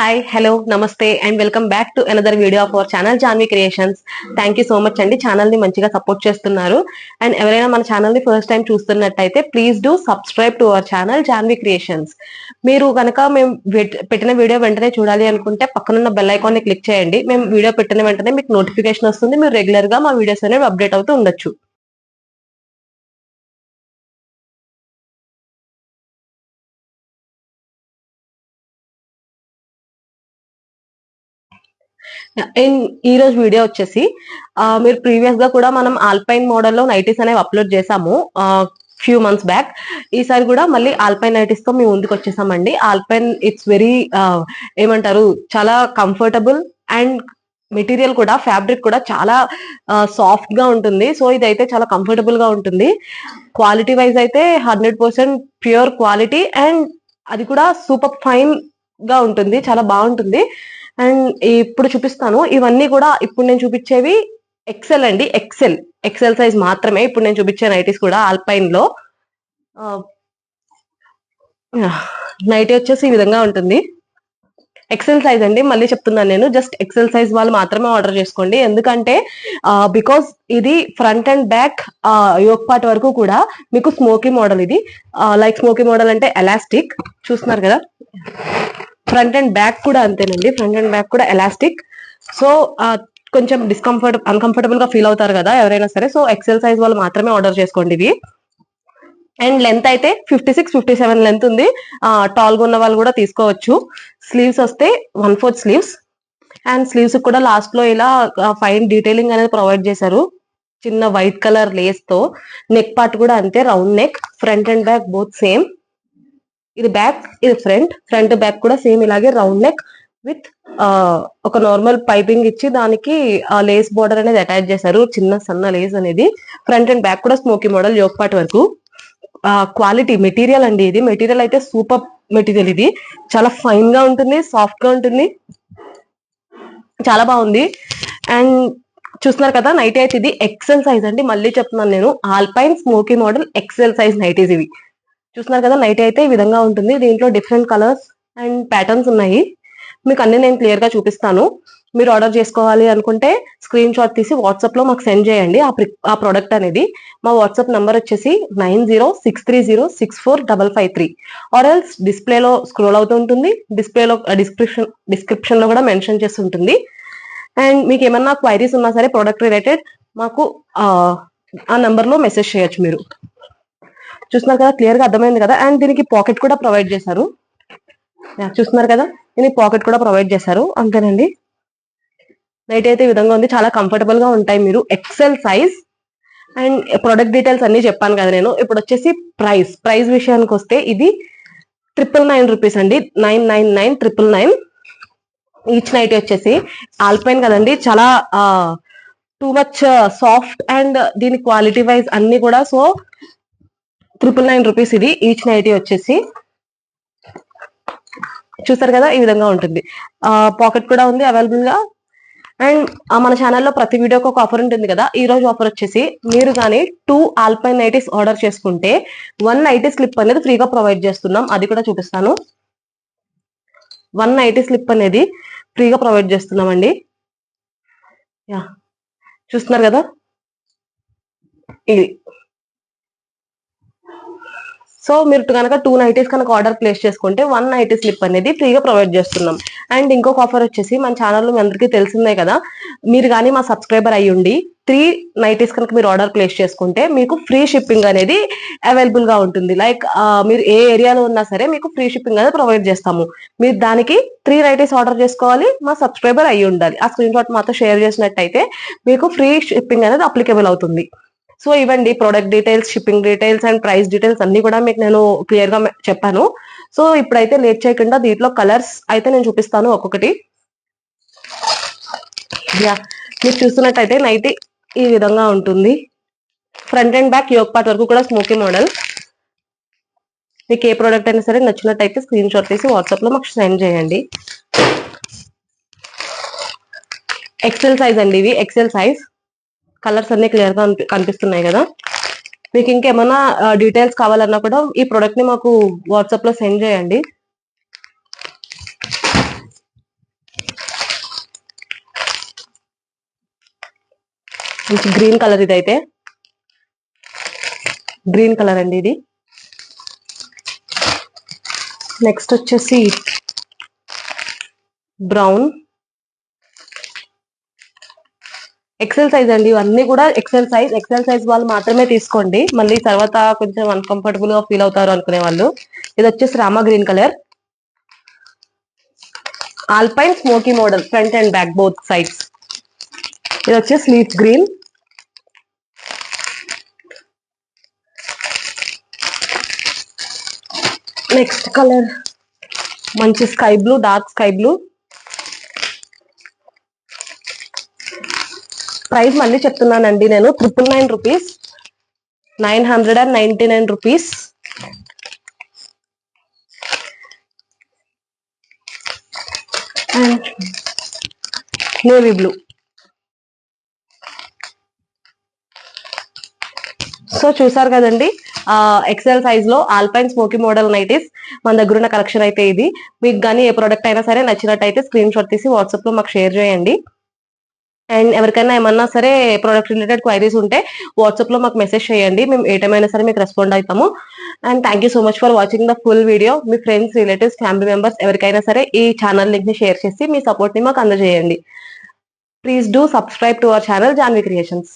Hi hello నమస్తే and welcome back to another video of our channel Janvi Creations. Thank you so much అండి, channel ని మంచిగా support చేస్తున్నారు. And ఎవరైనా మన ఛానల్ ని ఫస్ట్ టైం చూస్తున్నట్టయితే please do subscribe to our channel Janvi Creations. మీరు కనుక మేము పెట్టిన వీడియో వెంటనే చూడాలి అనుకుంటే పక్కనున్న బెల్ ఐకాన్ ని క్లిక్ చేయండి. మేము వీడియో పెట్టిన వెంటనే మీకు నోటిఫికేషన్ వస్తుంది. మీరు రెగ్యులర్ గా మా వీడియోస్ అనేవి అప్డేట్ అవుతూ ఉండొచ్చు. ఈ రోజు వీడియో వచ్చేసి మీరు ప్రీవియస్ గా కూడా మనం ఆల్పైన్ మోడల్ లో నైటీస్ అనేవి అప్లోడ్ చేసాము ఫ్యూ మంత్స్ బ్యాక్. ఈసారి కూడా మళ్ళీ ఆల్పైన్ నైటీస్ తో మేము ముందుకు వచ్చేసామండి. ఆల్పైన్ ఇట్స్ వెరీ ఏమంటారు, చాలా కంఫర్టబుల్ అండ్ మెటీరియల్ కూడా, ఫ్యాబ్రిక్ కూడా చాలా సాఫ్ట్ గా ఉంటుంది. సో ఇదైతే చాలా కంఫర్టబుల్ గా ఉంటుంది. క్వాలిటీ వైజ్ అయితే 100% ప్యూర్ క్వాలిటీ అండ్ అది కూడా సూపర్ ఫైన్ గా ఉంటుంది, చాలా బాగుంటుంది. అండ్ ఇప్పుడు చూపిస్తాను. ఇవన్నీ కూడా ఇప్పుడు నేను చూపించేవి ఎక్సెల్ అండి, ఎక్సెల్ సైజ్ మాత్రమే. ఇప్పుడు నేను చూపించే నైటీస్ కూడా ఆల్పైన్ లో. నైటీ వచ్చేసి ఈ విధంగా ఉంటుంది. ఎక్సెల్ సైజ్ అండి, మళ్ళీ చెప్తున్నాను నేను, జస్ట్ ఎక్సెల్ సైజ్ వాళ్ళు మాత్రమే ఆర్డర్ చేసుకోండి. ఎందుకంటే బికాస్ ఇది front and back yoke part వరకు కూడా మీకు స్మోకీ మోడల్. ఇది లైక్ స్మోకీ మోడల్ అంటే ఎలాస్టిక్ చూస్తున్నారు కదా. ఫ్రంట్ అండ్ బ్యాక్ కూడా అంతేనండి, ఫ్రంట్ అండ్ బ్యాక్ కూడా ఎలాస్టిక్. సో కొంచెం అన్కంఫర్టబుల్ గా ఫీల్ అవుతారు కదా ఎవరైనా సరే. సో ఎక్సెల్ సైజ్ వాళ్ళు మాత్రమే ఆర్డర్ చేసుకోండి ఇవి. అండ్ లెంత్ అయితే 56, 57 లెంత్ ఉంది. టాల్ గా ఉన్న వాళ్ళు కూడా తీసుకోవచ్చు. స్లీవ్స్ వస్తే 1/4 స్లీవ్స్. అండ్ స్లీవ్స్ కూడా లాస్ట్ లో ఇలా ఫైన్ డీటెయిలింగ్ అనేది ప్రొవైడ్ చేశారు, చిన్న వైట్ కలర్ లేస్ తో. నెక్ పార్ట్ కూడా అంతే, round neck. Front and back both same. ఇది బ్యాక్, ఇది ఫ్రంట్ బ్యాక్ కూడా సేమ్ ఇలాగే రౌండ్ నెక్ విత్ ఒక నార్మల్ పైపింగ్ ఇచ్చి దానికి లేస్ బోర్డర్ అనేది అటాచ్ చేశారు, చిన్న సన్న లేస్ అనేది. ఫ్రంట్ అండ్ బ్యాక్ కూడా స్మోకీ మోడల్ యోక్ పార్ట్ వరకు. క్వాలిటీ మెటీరియల్ అండి, ఇది మెటీరియల్ అయితే సూపర్ మెటీరియల్. ఇది చాలా ఫైన్ గా ఉంటుంది, సాఫ్ట్ గా ఉంటుంది, చాలా బాగుంది. అండ్ చూస్తున్నారు కదా నైటీ అయితే ఇది ఎక్సెల్ సైజ్ అండి. మళ్ళీ చెప్తున్నాను నేను, Alpine smocky model XL size nighties ఇవి. చూస్తున్నారు కదా నైటీ అయితే ఈ విధంగా ఉంటుంది. దీంట్లో డిఫరెంట్ కలర్స్ అండ్ ప్యాటర్న్స్ ఉన్నాయి. మీకు అన్ని నేను క్లియర్ గా చూపిస్తాను. మీరు ఆర్డర్ చేసుకోవాలి అనుకుంటే స్క్రీన్ షాట్ తీసి వాట్సాప్ లో మాకు సెండ్ చేయండి ఆ ప్రోడక్ట్ అనేది. మా వాట్సాప్ నంబర్ వచ్చేసి 9063064553. ఆర్ ఎల్స్ డిస్ప్లేలో స్క్రోల్ అవుతూ ఉంటుంది, డిస్ప్లేలో డిస్క్రిప్షన్ లో కూడా మెన్షన్ చేసి ఉంటుంది. అండ్ మీకు ఏమన్నా క్వైరీస్ ఉన్నా సరే ప్రోడక్ట్ రిలేటెడ్ మాకు ఆ నంబర్ లో మెసేజ్ చేయొచ్చు మీరు. చూస్తున్నారు కదా, క్లియర్ గా అర్థమైంది కదా. అండ్ దీనికి పాకెట్ కూడా ప్రొవైడ్ చేశారు. చూస్తున్నారు కదా, దీనికి పాకెట్ కూడా ప్రొవైడ్ చేశారు. అంతేనండి, నైట్ అయితే ఈ విధంగా ఉంది. చాలా కంఫర్టబుల్ గా ఉంటాయి. మీరు XL size. And product details అన్ని చెప్పాను కదా నేను. ఇప్పుడు వచ్చేసి ప్రైస్ విషయానికి వస్తే ఇది 999 రూపీస్ అండి. 999 ఈచ్ నైట్ వచ్చేసి. ఆల్పైన్ కదండి, చాలా టూ మచ్ సాఫ్ట్ అండ్ దీని క్వాలిటీ వైజ్ అన్ని కూడా. సో 999 రూపీస్ ఇది ఈచ్ నైటీ వచ్చేసి. చూస్తారు కదా ఈ విధంగా ఉంటుంది. పాకెట్ కూడా ఉంది అవైలబుల్ గా. అండ్ మన ఛానల్లో ప్రతి వీడియోకి ఒక ఆఫర్ ఉంటుంది కదా. ఈ రోజు ఆఫర్ వచ్చేసి మీరు కానీ 2 ఆల్పైన్ నైటీస్ ఆర్డర్ చేసుకుంటే 1 నైటీ స్లిప్ అనేది ఫ్రీగా ప్రొవైడ్ చేస్తున్నాం. అది కూడా చూపిస్తాను. 1 నైటీ స్లిప్ అనేది ఫ్రీగా ప్రొవైడ్ చేస్తున్నామండి. యా, చూస్తున్నారు కదా ఇది. సో మీరు కనుక 2 నైటీస్ కనుక ఆర్డర్ ప్లేస్ చేసుకుంటే 1 నైటీ స్లిప్ అనేది ఫ్రీగా ప్రొవైడ్ చేస్తున్నాం. అండ్ ఇంకొక ఆఫర్ వచ్చేసి మన ఛానల్లో మీ అందరికీ తెలిసిందే కదా, మీరు కానీ మా సబ్స్క్రైబర్ అయ్యి ఉండి 3 నైటీస్ కనుక మీరు ఆర్డర్ ప్లేస్ చేసుకుంటే మీకు ఫ్రీ షిప్పింగ్ అనేది అవైలబుల్ గా ఉంటుంది. లైక్ మీరు ఏ ఏరియాలో ఉన్నా సరే మీకు ఫ్రీ షిప్పింగ్ అనేది ప్రొవైడ్ చేస్తాము. మీరు దానికి 3 నైటీస్ ఆర్డర్ చేసుకోవాలి, మా సబ్స్క్రైబర్ అయ్యి ఉండాలి. ఆ స్క్రీన్ షాట్ మాతో షేర్ చేసినట్టయితే మీకు ఫ్రీ షిప్పింగ్ అనేది అప్లికేబుల్ అవుతుంది. సో ఇవ్వండి product details, shipping details and price details అన్ని కూడా మీకు నేను క్లియర్ గా చెప్పాను. సో ఇప్పుడైతే లేట్ చేయకుండా దీంట్లో కలర్స్ అయితే నేను చూపిస్తాను ఒక్కొక్కటి. మీరు చూస్తున్నట్టయితే నైటీ ఈ విధంగా ఉంటుంది. Front and back yoke part వరకు కూడా స్మోకీ మోడల్. మీకు ఏ ప్రోడక్ట్ అయినా సరే నచ్చినట్టయితే స్క్రీన్ షాట్ తీసి వాట్సాప్ లో మాకు సెండ్ చేయండి. ఎక్సెల్ సైజ్ అండి ఇవి, ఎక్సెల్ సైజ్. కలర్స్ అన్ని క్లియర్ గా కనిపిస్తున్నాయి కదా. మీకు ఇంకేమైనా డీటెయిల్స్ కావాలన్నా కూడా ఈ ప్రోడక్ట్ ని మాకు వాట్సాప్ లో సెండ్ చేయండి. మంచి గ్రీన్ కలర్, ఇదైతే గ్రీన్ కలర్ అండి ఇది. నెక్స్ట్ వచ్చేసి బ్రౌన్. ఎక్సెల్ సైజ్ అండి, ఇవన్నీ కూడా ఎక్సెల్ సైజ్. ఎక్సెల్ సైజ్ వాళ్ళు మాత్రమే తీసుకోండి, మళ్ళీ తర్వాత కొంచెం అన్కంఫర్టబుల్ గా ఫీల్ అవుతారు అనుకునే వాళ్ళు. ఇది వచ్చేసి Rama green colour. Alpine smocky model, front and back both sides. ఇది వచ్చేసి లీఫ్ గ్రీన్. నెక్స్ట్ కలర్ మంచి sky blue, dark sky blue. Price మళ్ళీ చెప్తున్నానండి నేను, 999 rupees, 999 rupees. And navy blue. So చూసారు కదండి, ఎక్సెల్ సైజ్ లో ఆల్పైన్ స్మోకీ మోడల్ నైటీస్ మన దగ్గర ఉన్న కలెక్షన్ అయితే ఇది. మీకు కానీ ఏ ప్రోడక్ట్ అయినా సరే నచ్చినట్టయితే స్క్రీన్ షాట్ తీసి వాట్సాప్ లో మాకు షేర్ చేయండి. అండ్ ఎవరికైనా ఏమన్నా సరే ప్రోడక్ట్ రిలేటెడ్ క్వైరీస్ ఉంటే వాట్సాప్ లో మాకు మెసేజ్ చేయండి, మేము ఏ టైం అయినా సరే మీకు రెస్పాండ్ అవుతాము. And thank you so much for watching the full video. Me friends, relatives, family members ఎవరికైనా సరే ఈ ఛానల్ లింక్ ని షేర్ చేసి మీ సపోర్ట్ ని మాకు అందజేయండి. Please do subscribe to our channel Janvi creations.